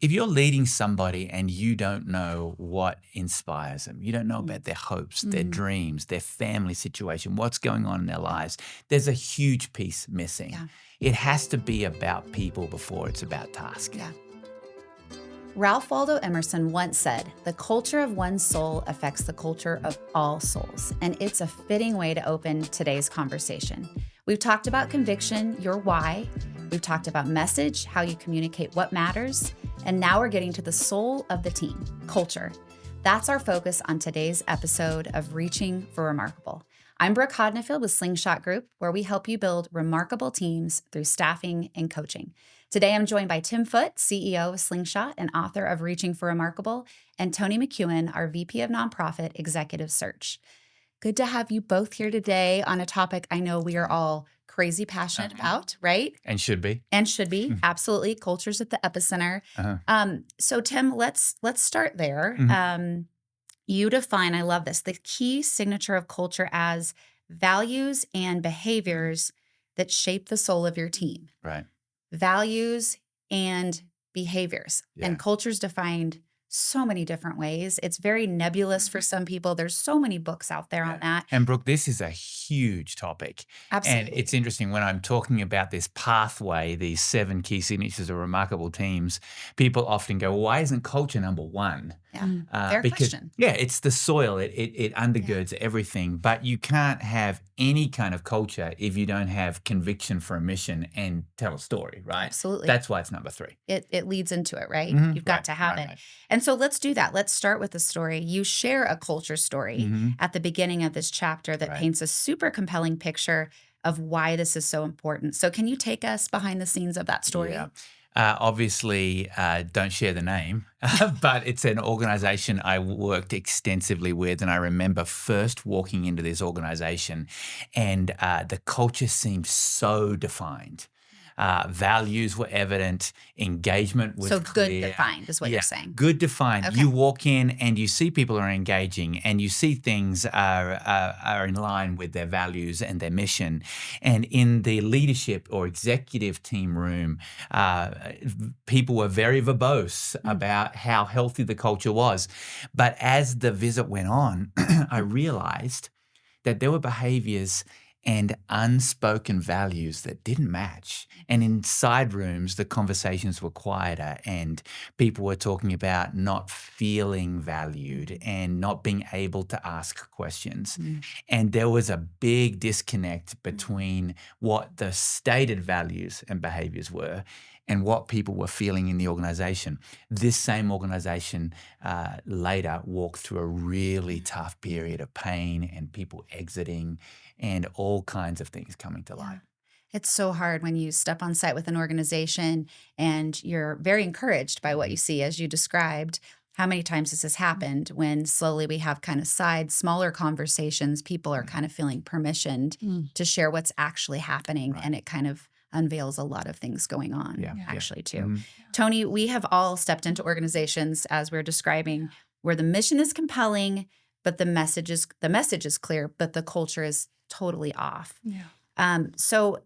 If you're leading somebody and you don't know what inspires them, you don't know about their hopes, their dreams, their family situation, what's going on in their lives, there's a huge piece missing. Yeah. It has to be about people before it's about task. Yeah. Ralph Waldo Emerson once said, "The culture of one soul affects the culture of all souls." And it's a fitting way to open today's conversation. We've talked about conviction, your why. We've talked about message, how you communicate what matters. And now we're getting to the soul of the team, culture. That's our focus on today's episode of Reaching for Remarkable. I'm Brooke Hodnefield with Slingshot Group, where we help you build remarkable teams through staffing and coaching. Today, I'm joined by Tim Foote, CEO of Slingshot and author of Reaching for Remarkable, and Toni McEwan, our VP of Nonprofit Executive Search. Good to have you both here today on a topic I know we are all crazy passionate about, right? And should be. And should be, absolutely. Culture's at the epicenter. So Tim, let's start there. You define, I love this, the key signature of culture as values and behaviors that shape the soul of your team. Right. Values and behaviors. Yeah. And culture's defined so many different ways. It's very nebulous for some people. There's so many books out there on that. And Brooke, this is a huge topic. Absolutely. And it's interesting when I'm talking about this pathway, these 7 key signatures of remarkable teams, people often go, well, why isn't culture number one? Yeah. Fair Because, question. yeah, it's the soil. It undergirds everything. But you can't have any kind of culture if you don't have conviction for a mission and tell a story, right? Absolutely. That's why it's number 3. It leads into it, right? Mhm. You've got Right, to have right, it. right. And so let's do that. Let's start with the story. You share a culture story at the beginning of this chapter that paints a super compelling picture of why this is so important. So can you take us behind the scenes of that story? Yeah. Obviously, don't share the name, but it's an organization I worked extensively with. And I remember first walking into this organization and the culture seemed so defined. Values were evident, engagement was So clear. good defined is what you're saying. Good defined. Okay. You walk in and you see people are engaging and you see things are in line with their values and their mission. And in the leadership or executive team room, people were very verbose about how healthy the culture was. But as the visit went on, I realized that there were behaviors and unspoken values that didn't match. And in side rooms, the conversations were quieter and people were talking about not feeling valued and not being able to ask questions. And there was a big disconnect between what the stated values and behaviors were and what people were feeling in the organization. This same organization later walked through a really tough period of pain and people exiting and all kinds of things coming to light. It's so hard when you step on site with an organization and you're very encouraged by what you see, as you described. How many times has this happened when slowly we have kind of smaller conversations, people are kind of feeling permissioned to share what's actually happening, and it kind of unveils a lot of things going on actually too. Toni, we have all stepped into organizations, as we're describing, where the mission is compelling, but the message is clear, but the culture is totally off. So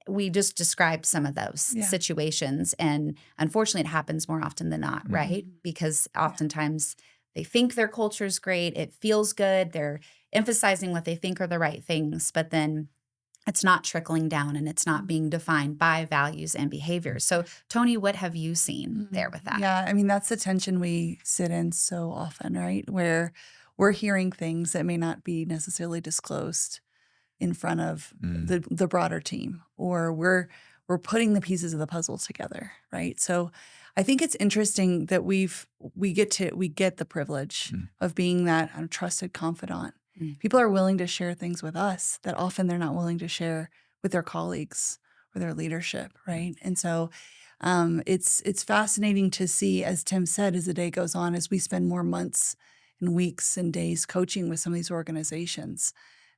we just described some of those situations, and unfortunately it happens more often than not, right? Because oftentimes they think their culture is great, it feels good, they're emphasizing what they think are the right things, but then it's not trickling down and it's not being defined by values and behaviors. So Toni, what have you seen there with that? Yeah, I mean, that's the tension we sit in so often, right? Where we're hearing things that may not be necessarily disclosed in front of the broader team, or we're putting the pieces of the puzzle together, right? So I think it's interesting that we get the privilege of being that trusted confidant. People are willing to share things with us that often they're not willing to share with their colleagues or their leadership, right? And so it's fascinating to see, as Tim said, as the day goes on, as we spend more months and weeks and days coaching with some of these organizations,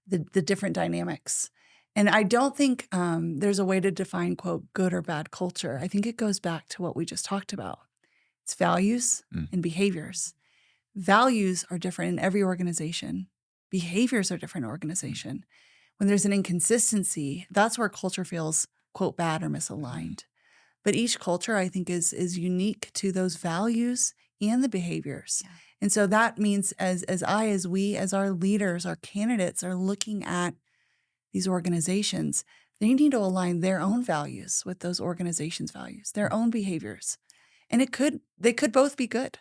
the different dynamics. And I don't think there's a way to define, quote, good or bad culture. I think it goes back to what we just talked about. It's values and behaviors. Values are different in every organization. Behaviors are different in organization. When there's an inconsistency, that's where culture feels, quote, bad or misaligned. But each culture, I think, is unique to those values and the behaviors. Yeah. And so that means as we, as our leaders, our candidates are looking at these organizations, they need to align their own values with those organizations' values, their own behaviors. And they could both be good.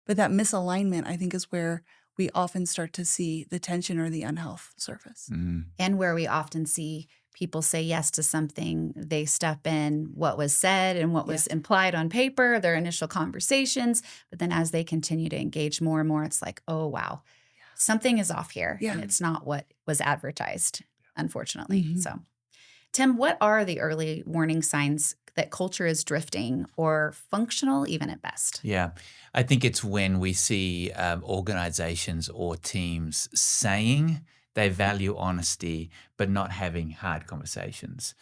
But that misalignment, I think, is where we often start to see the tension or the unhealth surface. And where we often see people say yes to something, they step in what was said and what was implied on paper, their initial conversations. But then as they continue to engage more and more, it's like, oh, wow, something is off here. Yeah. And it's not what was advertised, unfortunately. So, Tim, what are the early warning signs that culture is drifting or functional, even at best? Yeah, I think it's when we see organizations or teams saying they value honesty, but not having hard conversations.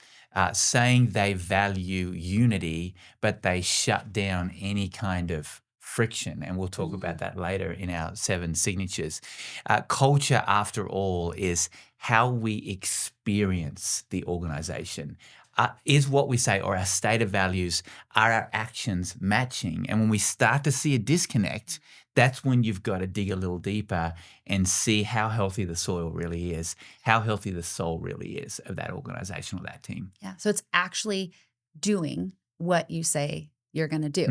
Saying they value unity, but they shut down any kind of friction. And we'll talk about that later in our 7 signatures. Culture, after all, is how we experience the organization. Is what we say or our stated values, are our actions matching? And when we start to see a disconnect, that's when you've got to dig a little deeper and see how healthy the soil really is, how healthy the soul really is of that organization or that team. Yeah. So it's actually doing what you say you're going to do.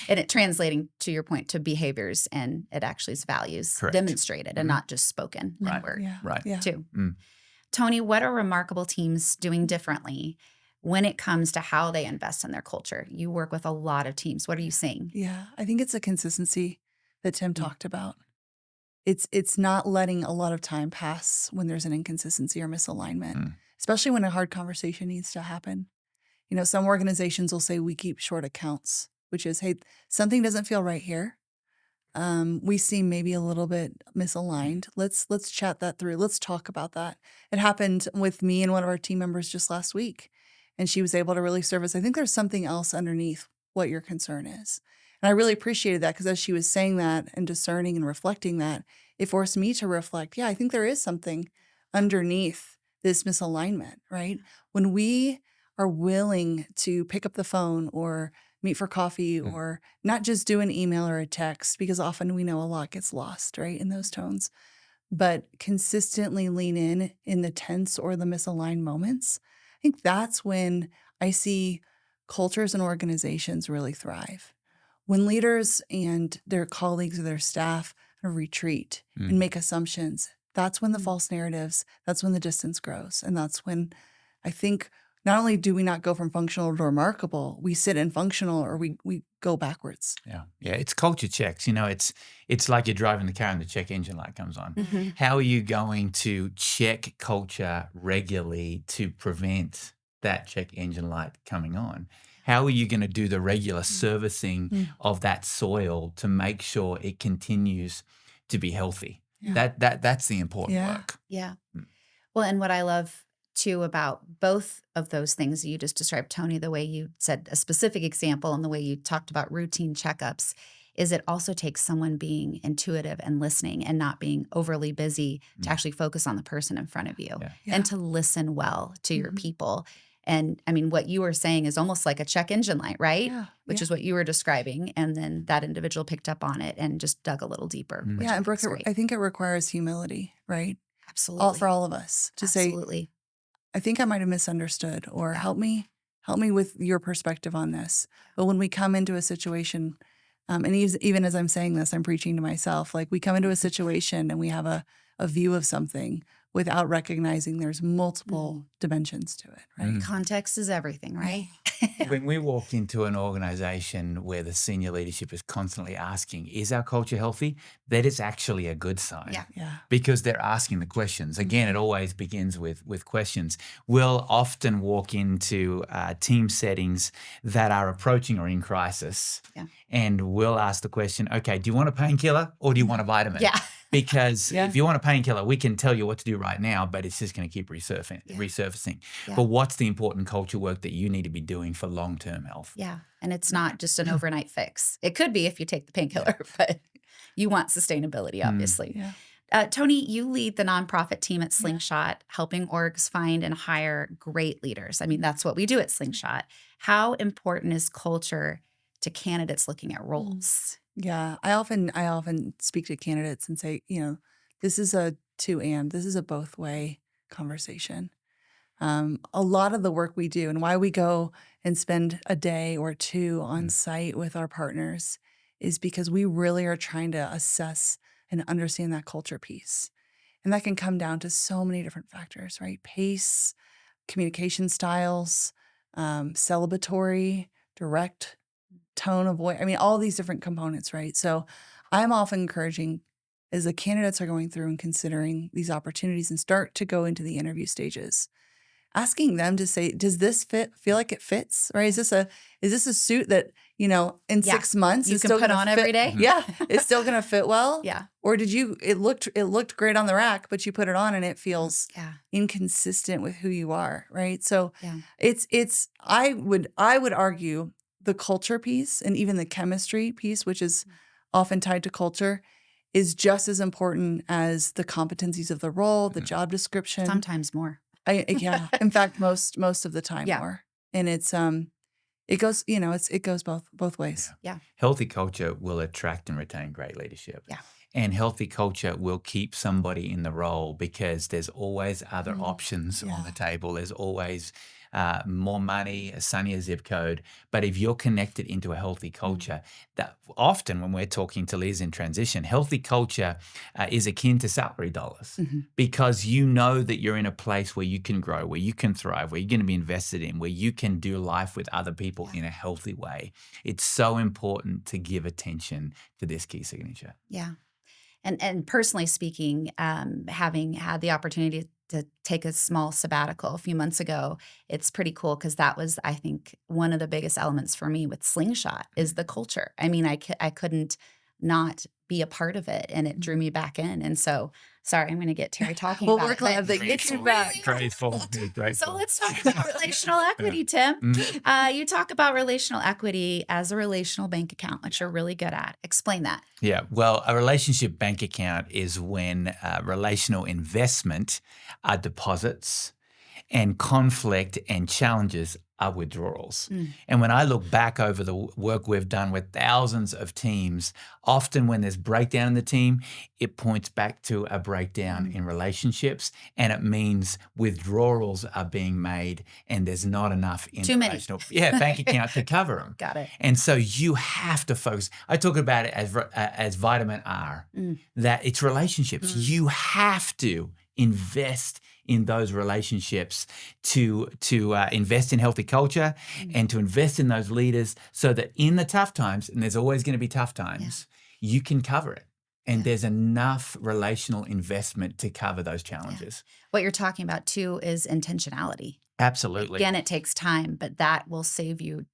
And it translating, to your point, to behaviors, and it actually is values demonstrated and not just spoken in word too. Toni, what are remarkable teams doing differently when it comes to how they invest in their culture? You work with a lot of teams. What are you seeing? Yeah, I think it's a consistency that Tim talked about. It's not letting a lot of time pass when there's an inconsistency or misalignment, especially when a hard conversation needs to happen. You know, some organizations will say we keep short accounts, which is, hey, something doesn't feel right here. We seem maybe a little bit misaligned. Let's chat that through. Let's talk about that. It happened with me and one of our team members just last week, and she was able to really service. I think there's something else underneath what your concern is. And I really appreciated that, because as she was saying that and discerning and reflecting that, it forced me to reflect, I think there is something underneath this misalignment, right? When we are willing to pick up the phone or meet for coffee or not just do an email or a text, because often we know a lot gets lost, right, in those tones, but consistently lean in the tense or the misaligned moments. I think that's when I see cultures and organizations really thrive. When leaders and their colleagues or their staff retreat and make assumptions, that's when the false narratives, that's when the distance grows. And that's when I think not only do we not go from functional to remarkable, we sit in functional, or we go backwards. Yeah. It's culture checks. You know, it's like you're driving the car and the check engine light comes on. How are you going to check culture regularly to prevent that check engine light coming on? How are you going to do the regular servicing of that soil to make sure it continues to be healthy? That's the important work. Yeah. Well, and what I love too about both of those things you just described, Toni, the way you said a specific example and the way you talked about routine checkups, is it also takes someone being intuitive and listening and not being overly busy to actually focus on the person in front of you and to listen well to your people. And I mean, what you were saying is almost like a check engine light, right? Which is what you were describing. And then that individual picked up on it and just dug a little deeper. Yeah, and Brooke, I think it requires humility, right? Absolutely. For all of us to say, I think I might have misunderstood, or help me with your perspective on this. But when we come into a situation, and even as I'm saying this, I'm preaching to myself, like we come into a situation and we have a view of something without recognizing there's multiple dimensions to it, right? Context is everything, right? When we walk into an organization where the senior leadership is constantly asking, is our culture healthy? That is actually a good sign. Because they're asking the questions. Again, it always begins with questions. We'll often walk into team settings that are approaching or in crisis, and we'll ask the question, okay, do you want a painkiller or do you want a vitamin? Because if you want a painkiller, we can tell you what to do right now, but it's just going to keep resurfacing. But what's the important culture work that you need to be doing for long-term health? And it's not just an overnight fix. It could be if you take the painkiller, but you want sustainability, obviously. Toni, you lead the nonprofit team at Slingshot, helping orgs find and hire great leaders. I mean, that's what we do at Slingshot. How important is culture to candidates looking at roles? Yeah, I often speak to candidates and say, this is a this is a both way conversation. A lot of the work we do and why we go and spend a day or two on site with our partners is because we really are trying to assess and understand that culture piece. And that can come down to so many different factors, right? Pace, communication styles, celebratory, direct tone of voice. I mean, all these different components, right? So I'm often encouraging as the candidates are going through and considering these opportunities and start to go into the interview stages, asking them to say, does this feel like it fits? Right? Is this a suit that, in 6 months You is can still put gonna on fit? every day? Yeah. It's still gonna fit well? Yeah. Or it looked great on the rack, but you put it on and it feels Yeah. inconsistent with who you are, right? So Yeah. I would argue the culture piece and even the chemistry piece, which is often tied to culture, is just as important as the competencies of the role, the job description. Sometimes more. Yeah. In fact, most of the time Yeah. more. And it goes, it goes both ways. Yeah. Healthy culture will attract and retain great leadership. Yeah. And healthy culture will keep somebody in the role because there's always other options on the table. There's always more money, a sunnier zip code. But if you're connected into a healthy culture, that often when we're talking to leaders in transition, healthy culture is akin to salary dollars because you know that you're in a place where you can grow, where you can thrive, where you're going to be invested in, where you can do life with other people in a healthy way. It's so important to give attention to this key signature. Yeah. And personally speaking, having had the opportunity to take a small sabbatical a few months ago, it's pretty cool because that was, I think, one of the biggest elements for me with Slingshot is the culture. I mean, I couldn't not be a part of it, and it drew me back in. And so, sorry, I'm going to get Terry talking Well, about we're it. glad that you came back. Grateful. So let's talk about relational equity, Tim. You talk about relational equity as a relational bank account, which you're really good at. Explain that. Yeah, well, a relationship bank account is when relational investment are deposits and conflict and challenges are withdrawals. And when I look back over the work we've done with thousands of teams, often when there's breakdown in the team, it points back to a breakdown in relationships, and it means withdrawals are being made and there's not enough in Too many. relational bank account to cover them. Got it. And so you have to focus. I talk about it as vitamin R, that it's relationships. You have to invest in those relationships to invest in healthy culture and to invest in those leaders so that in the tough times, and there's always going to be tough times, you can cover it. And there's enough relational investment to cover those challenges. What you're talking about too is intentionality. Absolutely. Again, it takes time, but that will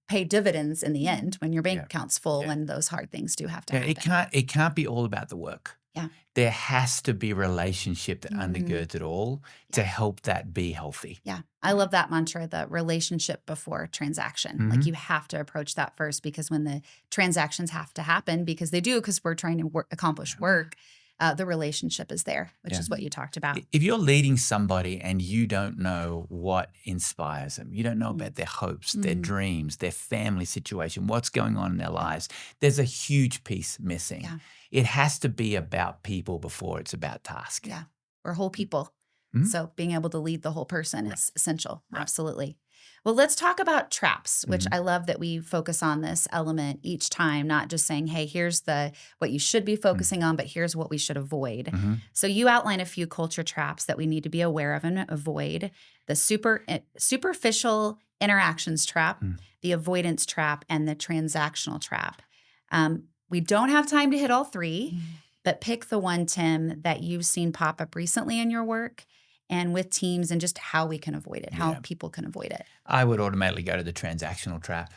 pay dividends in the end when your bank account's full and those hard things do have to happen. It can't be all about the work. Yeah. There has to be relationship that undergirds it all to help that be healthy. Yeah. I love that mantra, the relationship before transaction. Like you have to approach that first because when the transactions have to happen, because they do, because we're trying to accomplish work, the relationship is there, which is what you talked about. If you're leading somebody and you don't know what inspires them, you don't know about their hopes, their dreams, their family situation, what's going on in their lives, there's a huge piece missing. Yeah. It has to be about people before it's about task. Yeah. We're whole people. So being able to lead the whole person is essential. Absolutely. Well, let's talk about traps, which I love that we focus on this element each time, not just saying, hey, here's what you should be focusing on, but here's what we should avoid. So you outline a few culture traps that we need to be aware of and avoid. The superficial interactions trap, the avoidance trap, and the transactional trap. We don't have time to hit all three, but pick the one, Tim, that you've seen pop up recently in your work and with teams and just how we can avoid it, how people can avoid it. I would automatically go to the transactional trap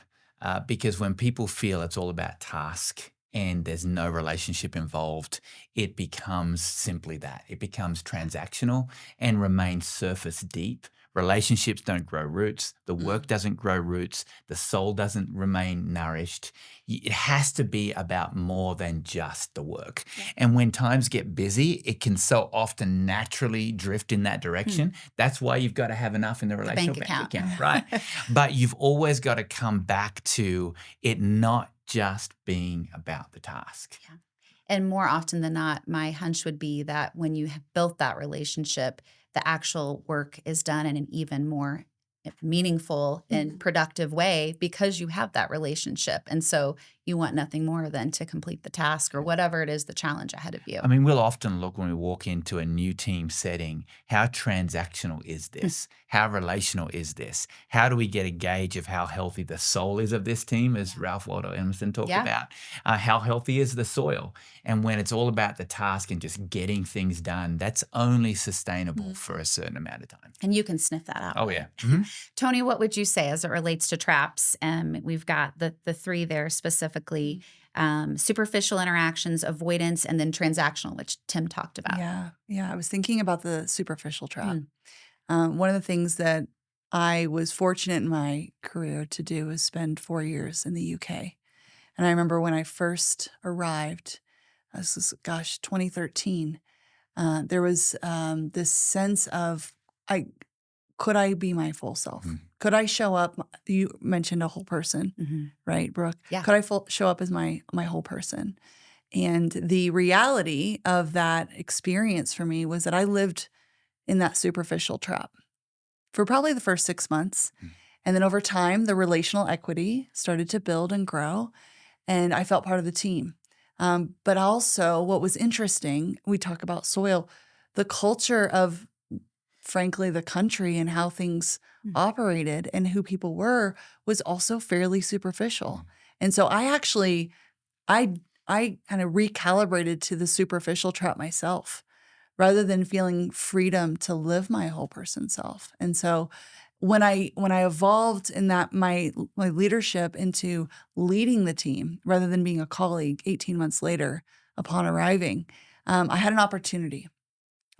because when people feel it's all about task and there's no relationship involved, it becomes simply that. It becomes transactional and remains surface deep relationships don't grow roots, the work doesn't grow roots, the soul doesn't remain nourished. It has to be about more than just the work. And when times get busy, it can so often naturally drift in that direction. That's why you've got to have enough in the relational bank account, right? But you've always got to come back to it not just being about the task. Yeah. And more often than not, my hunch would be that when you have built that relationship, the actual work is done in an even more meaningful and productive way because you have that relationship. And so you want nothing more than to complete the task or whatever it is, the challenge ahead of you. I mean, we'll often look when we walk into a new team setting, how transactional is this? How relational is this? How do we get a gauge of how healthy the soul is of this team, as Ralph Waldo Emerson talked about? How healthy is the soil? And when it's all about the task and just getting things done, that's only sustainable for a certain amount of time. And you can sniff that out. Oh, yeah. Toni, what would you say as it relates to traps? We've got the three there specifically, superficial interactions, avoidance, and then transactional, which Tim talked about. Yeah. I was thinking about the superficial trap. One of the things that I was fortunate in my career to do is spend 4 years in the UK. And I remember when I first arrived, this was, 2013, there was this sense of, could I be my full self? Could I show up? You mentioned a whole person, right, Brooke? Yeah. Could I show up as my whole person? And the reality of that experience for me was that I lived in that superficial trap for probably the first 6 months. And then over time, the relational equity started to build and grow, and I felt part of the team. But also what was interesting, we talk about soil, the culture of, frankly, the country and how things operated and who people were was also fairly superficial. And so I kind of recalibrated to the superficial trap myself rather than feeling freedom to live my whole person self. And so when I evolved in that my leadership into leading the team rather than being a colleague 18 months later upon arriving, I had an opportunity.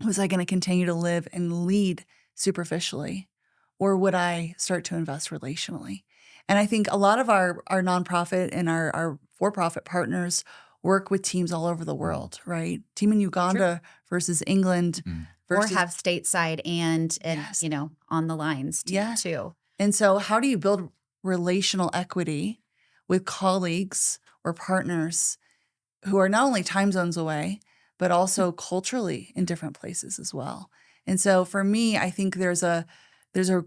Was I going to continue to live and lead superficially, or would I start to invest relationally? And I think a lot of our nonprofit and our for-profit partners work with teams all over the world, right? Team in Uganda versus England. Versus, or have stateside and on the lines too. And so how do you build relational equity with colleagues or partners who are not only time zones away, but also culturally in different places as well? And so for me, I think there's a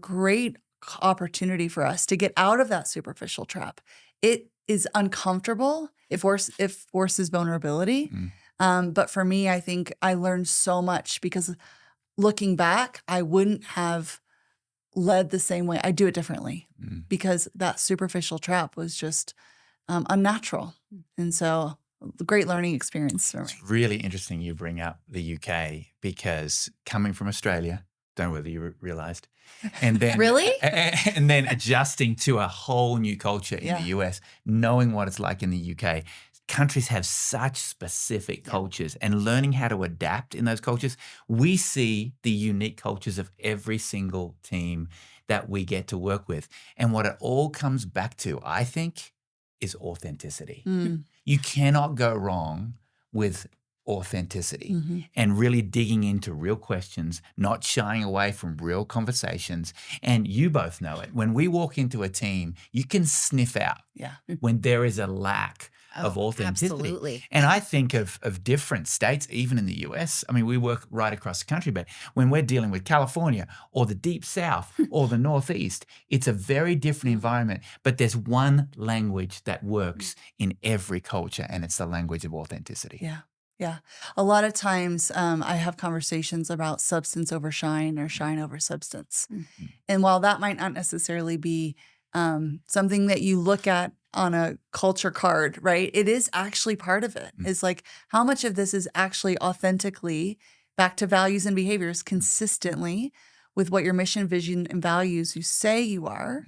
great opportunity for us to get out of that superficial trap. It is uncomfortable. It forces vulnerability. But for me, I think I learned so much because looking back, I wouldn't have led the same way. I do it differently because that superficial trap was just unnatural. And so great learning experience for me. It's really interesting you bring up the UK because coming from Australia, don't know whether you realized, and then really, and then adjusting to a whole new culture in the US, knowing what it's like in the UK. Countries have such specific cultures, and learning how to adapt in those cultures. We see the unique cultures of every single team that we get to work with, and what it all comes back to, I think, is authenticity. You cannot go wrong with authenticity and really digging into real questions, not shying away from real conversations. And you both know it. When we walk into a team, you can sniff out when there is a lack of authenticity. Absolutely. And I think of different states, even in the US. I mean, we work right across the country, but when we're dealing with California or the Deep South or the Northeast, it's a very different environment. But there's one language that works in every culture, and it's the language of authenticity. Yeah. A lot of times I have conversations about substance over shine or shine over substance. And while that might not necessarily be something that you look at on a culture card, right? It is actually part of it. It's like how much of this is actually authentically back to values and behaviors consistently with what your mission, vision, and values you say you are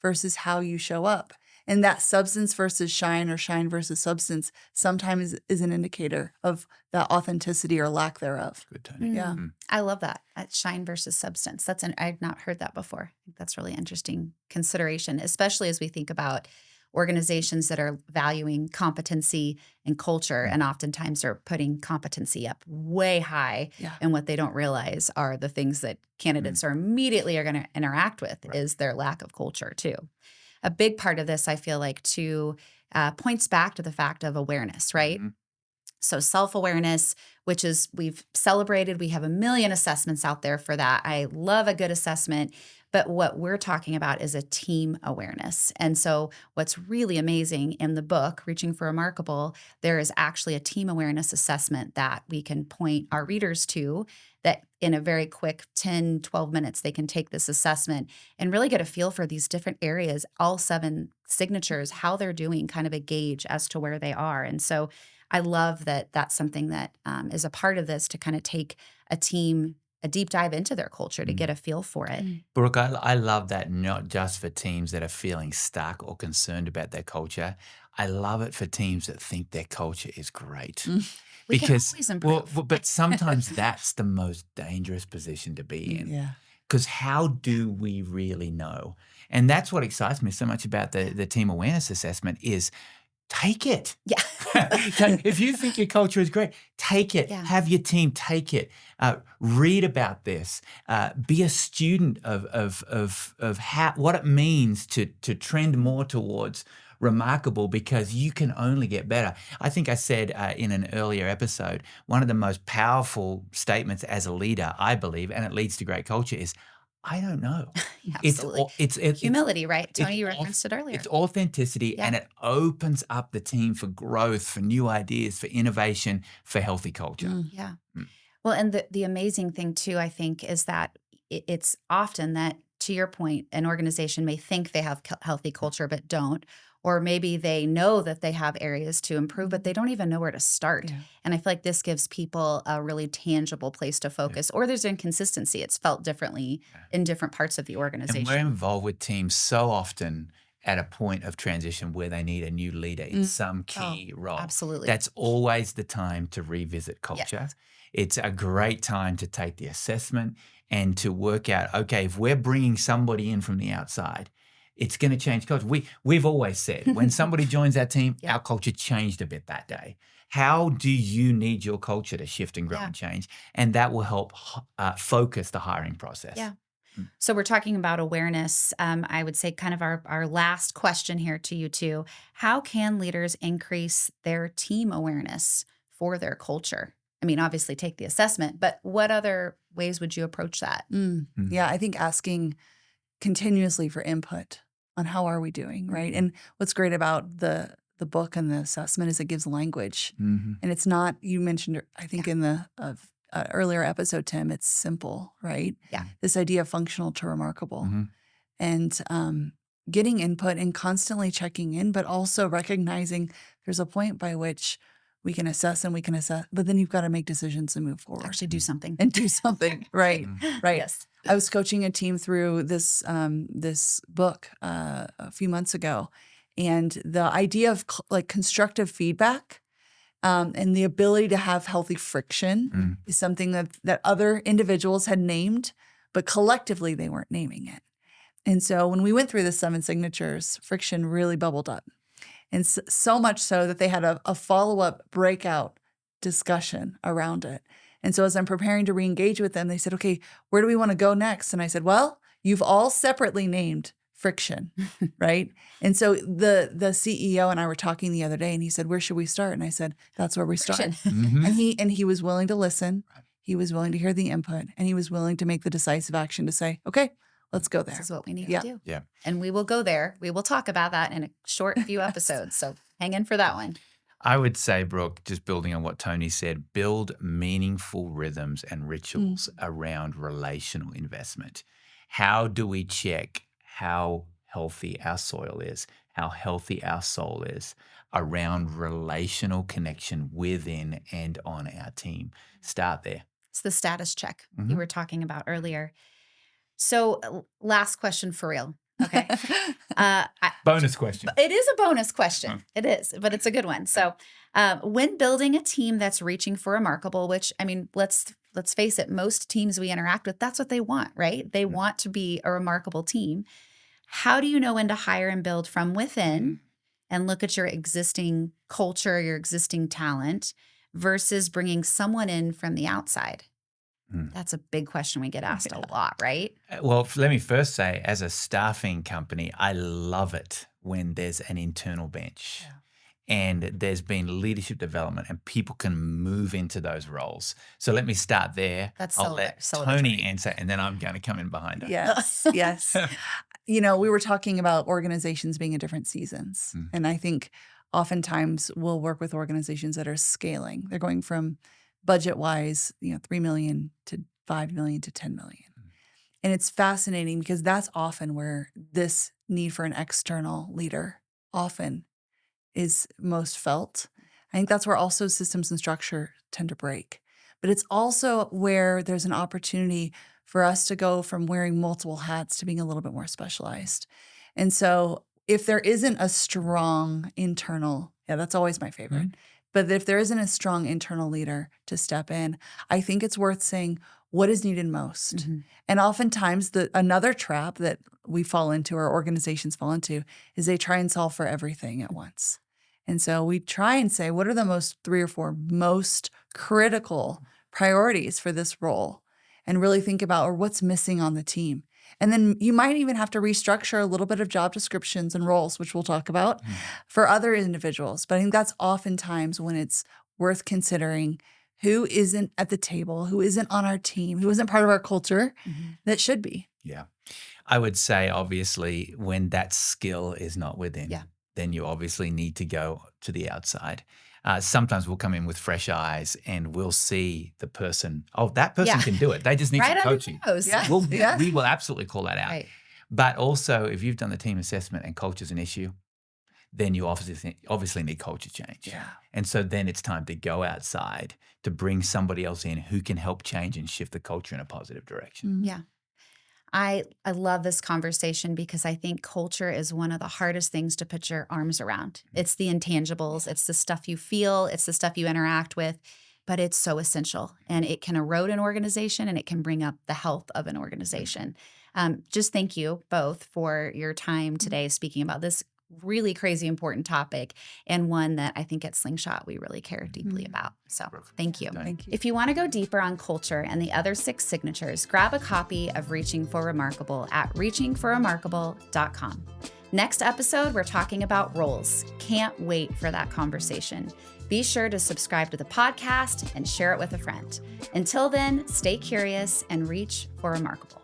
versus how you show up. And that substance versus shine or shine versus substance sometimes is an indicator of that authenticity or lack thereof. Good, Toni. Yeah. I love that. Shine versus substance. I've not heard that before. I think that's really interesting consideration, especially as we think about organizations that are valuing competency and culture, and oftentimes are putting competency up way high. Yeah. And what they don't realize are the things that candidates are immediately going to interact with is their lack of culture too. A big part of this, I feel like, too, points back to the fact of awareness, right? So self-awareness, which is we've celebrated, we have a million assessments out there for that. I love a good assessment, but what we're talking about is a team awareness. And so what's really amazing in the book, Reaching for Remarkable, there is actually a team awareness assessment that we can point our readers to, that in a very quick 10, 12 minutes, they can take this assessment and really get a feel for these different areas, all 7 signatures, how they're doing, kind of a gauge as to where they are. And so I love that that's something that is a part of this, to kind of take a team a deep dive into their culture to get a feel for it. Brooke, I love that, not just for teams that are feeling stuck or concerned about their culture. I love it for teams that think their culture is great. We can always improve. But sometimes that's the most dangerous position to be in. Yeah. Because how do we really know? And that's what excites me so much about the team awareness assessment is take it. Yeah. If you think your culture is great, take it. Yeah. Have your team take it. Read about this. Be a student of what it means to trend more towards remarkable, because you can only get better. I think I said in an earlier episode, one of the most powerful statements as a leader, I believe, and it leads to great culture, is I don't know. Absolutely. It's Humility, right? Toni, you referenced it earlier. It's authenticity, and it opens up the team for growth, for new ideas, for innovation, for healthy culture. Yeah. Well, and the amazing thing too, I think, is that it's often that, to your point, an organization may think they have healthy culture but don't, or maybe they know that they have areas to improve, but they don't even know where to start. Yeah. And I feel like this gives people a really tangible place to focus, or there's inconsistency. It's felt differently in different parts of the organization. And we're involved with teams so often at a point of transition where they need a new leader in some key role. Absolutely. That's always the time to revisit culture. Yes. It's a great time to take the assessment and to work out, okay, if we're bringing somebody in from the outside, it's going to change culture. We've always said when somebody joins our team, our culture changed a bit that day. How do you need your culture to shift and grow and change? And that will help focus the hiring process. Yeah. So we're talking about awareness. I would say kind of our last question here to you two. How can leaders increase their team awareness for their culture? I mean, obviously take the assessment, but what other ways would you approach that? Yeah, I think asking continuously for input on how are we doing, right? And what's great about the book and the assessment is it gives language. And it's not, you mentioned, I think in the earlier episode, Tim, it's simple, right? Yeah. This idea of functional to remarkable. And getting input and constantly checking in, but also recognizing there's a point by which we can assess, but then you've got to make decisions and move forward. Actually do something. And do something. Right. Right. Yes. I was coaching a team through this book a few months ago, and the idea of like constructive feedback and the ability to have healthy friction is something that other individuals had named, but collectively they weren't naming it. And so when we went through the 7 signatures, friction really bubbled up. And so much so that they had a follow-up breakout discussion around it. And so as I'm preparing to re-engage with them, they said, okay, where do we want to go next? And I said, well, you've all separately named friction, right? And so the CEO and I were talking the other day, and he said, where should we start? And I said, that's where we start. And he was willing to listen. He was willing to hear the input, and he was willing to make the decisive action to say, okay, let's go there. This is what we need to do. Yeah. And we will go there. We will talk about that in a short few episodes. So hang in for that one. I would say, Brooke, just building on what Toni said, build meaningful rhythms and rituals around relational investment. How do we check how healthy our soil is, how healthy our soul is around relational connection within and on our team? Start there. It's the status check you were talking about earlier. So last question for real. Okay. I, Bonus question. It is a bonus question. It is, but it's a good one. So, when building a team that's reaching for remarkable, which I mean, let's face it, most teams we interact with, that's what they want, right? They want to be a remarkable team. How do you know when to hire and build from within and look at your existing culture, your existing talent versus bringing someone in from the outside? That's a big question we get asked a lot, right? Well, let me first say, as a staffing company, I love it when there's an internal bench and there's been leadership development and people can move into those roles. So let me start there. That's I'll let Toni answer, and then I'm going to come in behind her. Yes, yes. You know, we were talking about organizations being in different seasons. And I think oftentimes we'll work with organizations that are scaling. They're going from budget-wise, 3 million to 5 million to 10 million. And it's fascinating because that's often where this need for an external leader often is most felt. I think that's where also systems and structure tend to break. But it's also where there's an opportunity for us to go from wearing multiple hats to being a little bit more specialized. And so if there isn't a strong internal, that's always my favorite. But if there isn't a strong internal leader to step in, I think it's worth saying what is needed most. And oftentimes another trap that we fall into or organizations fall into is they try and solve for everything at once. And so we try and say, what are the 3 or 4 most critical priorities for this role? And really think about, or what's missing on the team. And then you might even have to restructure a little bit of job descriptions and roles, which we'll talk about for other individuals. But I think that's oftentimes when it's worth considering who isn't at the table, who isn't on our team, who isn't part of our culture that should be. Yeah. I would say, obviously, when that skill is not within, then you obviously need to go to the outside. Sometimes we'll come in with fresh eyes and we'll see the person. Oh, that person can do it. They just need some coaching. We will absolutely call that out. Right. But also, if you've done the team assessment and culture is an issue, then you obviously need culture change. Yeah. And so then it's time to go outside to bring somebody else in who can help change and shift the culture in a positive direction. Yeah. I love this conversation because I think culture is one of the hardest things to put your arms around. It's the intangibles. It's the stuff you feel. It's the stuff you interact with. But it's so essential. And it can erode an organization and it can bring up the health of an organization. Just thank you both for your time today speaking about this really crazy important topic, and one that I think at Slingshot we really care deeply about. So thank you. Thank you. If you want to go deeper on culture and the other 6 signatures, grab a copy of Reaching for Remarkable at reachingforremarkable.com. Next episode, we're talking about roles. Can't wait for that conversation. Be sure to subscribe to the podcast and share it with a friend. Until then, stay curious and reach for remarkable.